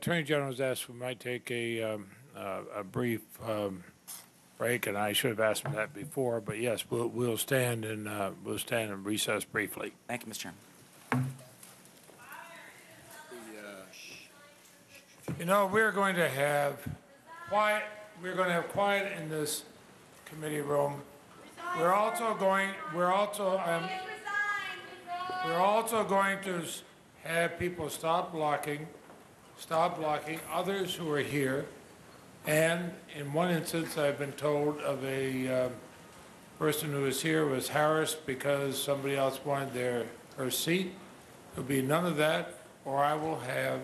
Attorney General has asked we might take a brief break, and I should have asked him that before. But yes, we'll stand and recess briefly. Thank you, Mr. Chairman. You know, we're going to have quiet. We're going to have quiet in this committee room. We're also going to have people stop blocking others who are here. And in one instance, I've been told of a person who was here was harassed because somebody else wanted her seat. There'll be none of that, or I will have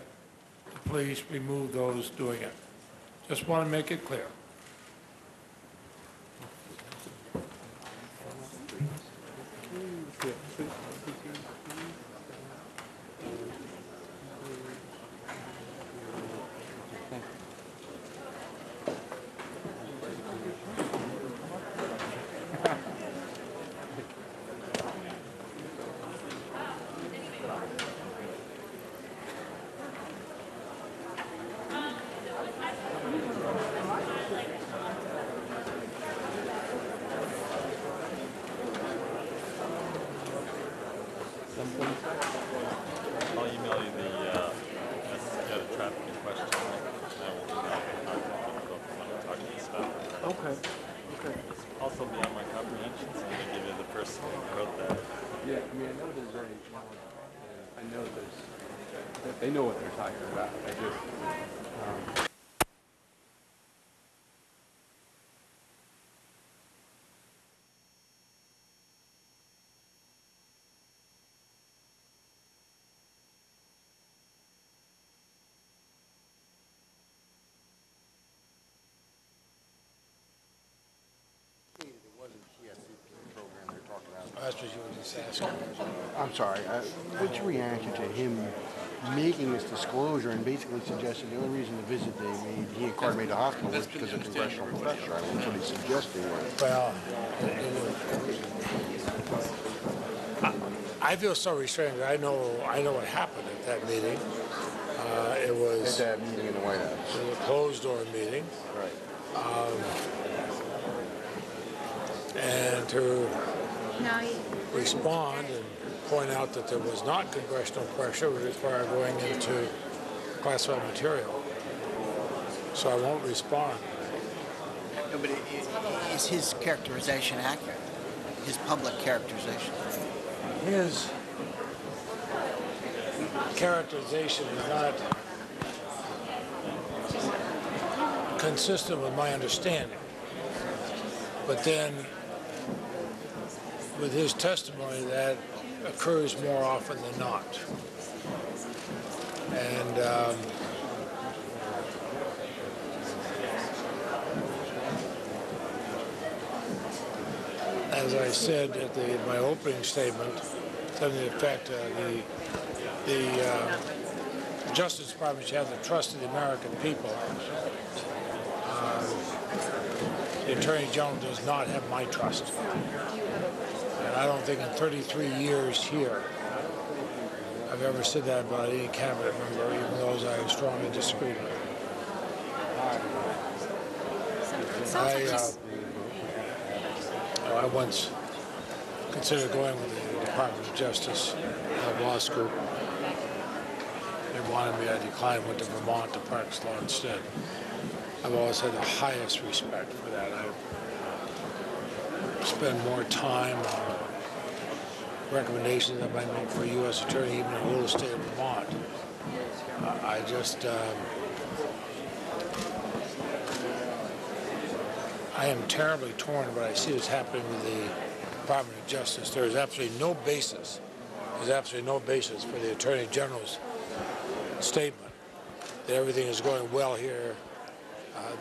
the police remove those doing it. Just want to make it clear. I'll email you the traffic in question. I will email the talk to the staff. Okay. It's also beyond my comprehension, so I'm going to give you the person who wrote that. Yeah, I mean, I know there's very, I know there's, they know what they're talking about. I just, That's what you were just asking. I'm sorry. What's your reaction to him making this disclosure and basically suggesting the only reason the visit he and Carter made to the hospital was because of congressional pressure? I mean, that's what he's suggesting. Well, I feel so restrained. I know what happened at that meeting. It was at that meeting in the White House. It was a closed-door meeting. Right. And to respond and point out that there was not congressional pressure would require going into classified material. So I won't respond. No, but is his characterization accurate? His public characterization? His characterization is not consistent with my understanding. But then, with his testimony, that occurs more often than not. And as I said at my opening statement, to the effect the Justice Department should have the trust of the American people. The Attorney General does not have my trust. And I don't think in 33 years here I've ever said that about any cabinet member, even those I strongly disagree with. I once considered going with the Department of Justice law school. They wanted me, I declined, went to Vermont to practice law instead. I've always had the highest respect for that. I spend more time on recommendations I might make for a U.S. attorney, even in the little state of Vermont. I am terribly torn about what I see is happening with the Department of Justice. There is absolutely no basis. There's absolutely no basis for the Attorney General's statement that everything is going well here.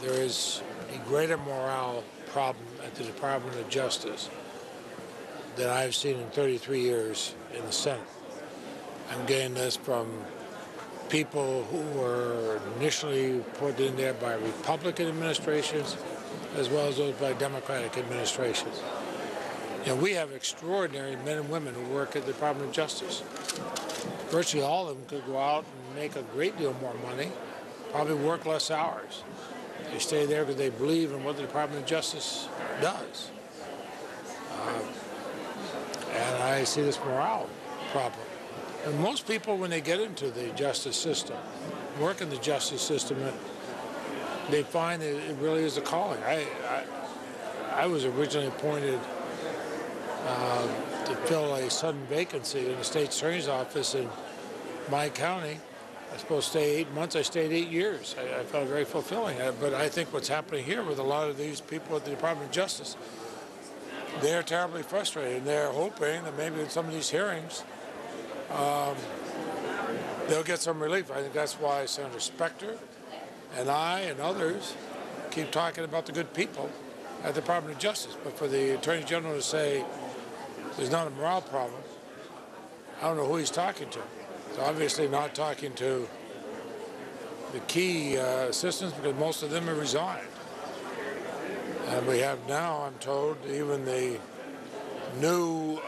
There is a greater morale problem at the Department of Justice than I've seen in 33 years in the Senate. I'm getting this from people who were initially put in there by Republican administrations as well as those by Democratic administrations. And we have extraordinary men and women who work at the Department of Justice. Virtually all of them could go out and make a great deal more money probably work less hours. They stay there because they believe in what the Department of Justice does. And I see this morale problem. And most people, when they get into the justice system, work in the justice system, they find that it really is a calling. I was originally appointed to fill a sudden vacancy in the state attorney's office in my county. I was supposed to stay 8 months. I stayed 8 years. I felt very fulfilling. But I think what's happening here with a lot of these people at the Department of Justice, they're terribly frustrated, and they're hoping that maybe in some of these hearings they'll get some relief. I think that's why Senator Specter and I and others keep talking about the good people at the Department of Justice. But for the Attorney General to say there's not a morale problem, I don't know who he's talking to. He's obviously not talking to the key assistants, because most of them have resigned. And we have now, I'm told, even the new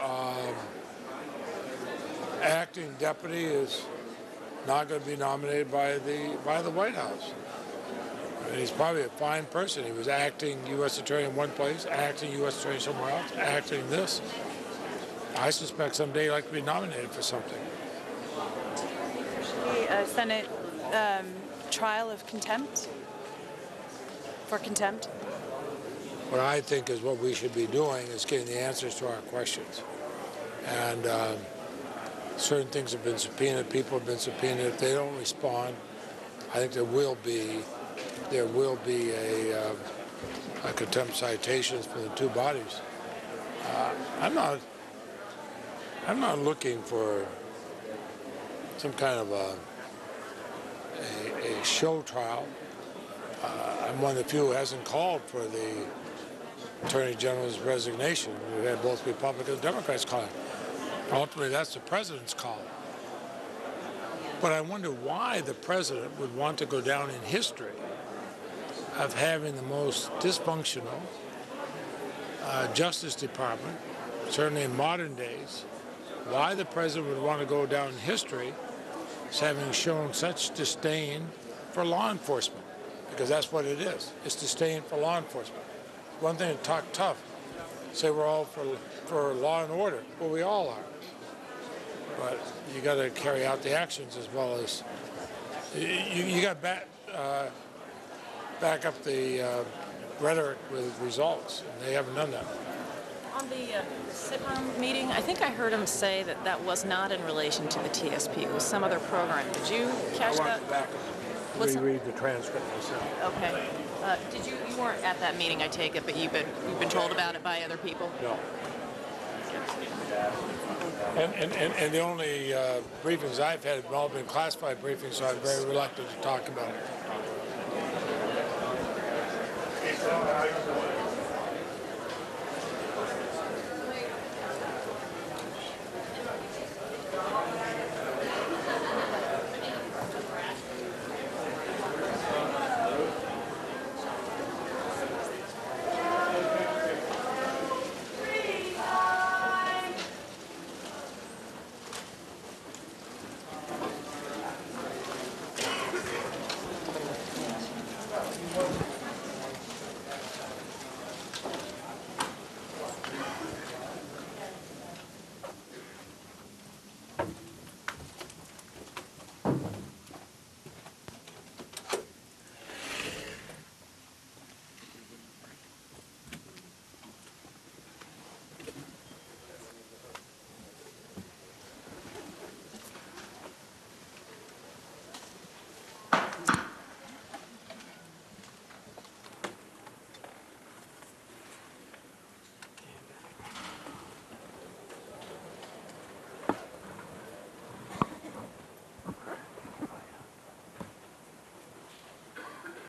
acting deputy is not going to be nominated by the White House. And he's probably a fine person. He was acting U.S. attorney in one place, acting U.S. attorney somewhere else, acting this. I suspect someday he'd like to be nominated for something. The Senate trial of contempt? For contempt? What I think is what we should be doing is getting the answers to our questions. And certain things have been subpoenaed, people have been subpoenaed. If they don't respond, I think there will be a contempt citations for the two bodies. I'm not looking for some kind of a show trial. I'm one of the few who hasn't called for the Attorney General's resignation. We've had both Republicans and Democrats calling. Ultimately, that's the president's call. But I wonder why the president would want to go down in history of having the most dysfunctional Justice Department, certainly in modern days. Why the president would want to go down in history as having shown such disdain for law enforcement, because that's what it is. It's disdain for law enforcement. One thing to talk tough, say we're all for law and order. Well, we all are. But you got to carry out the actions as well as you got to back up the rhetoric with results, and they haven't done that. On the sit-room meeting, I think I heard him say that that was not in relation to the TSP. It was some other program. Did you catch that? Reread the transcript myself. Okay. You weren't at that meeting, I take it, but you've been told about it by other people? No. And the only briefings I've had have all been classified briefings, so I'm very reluctant to talk about it.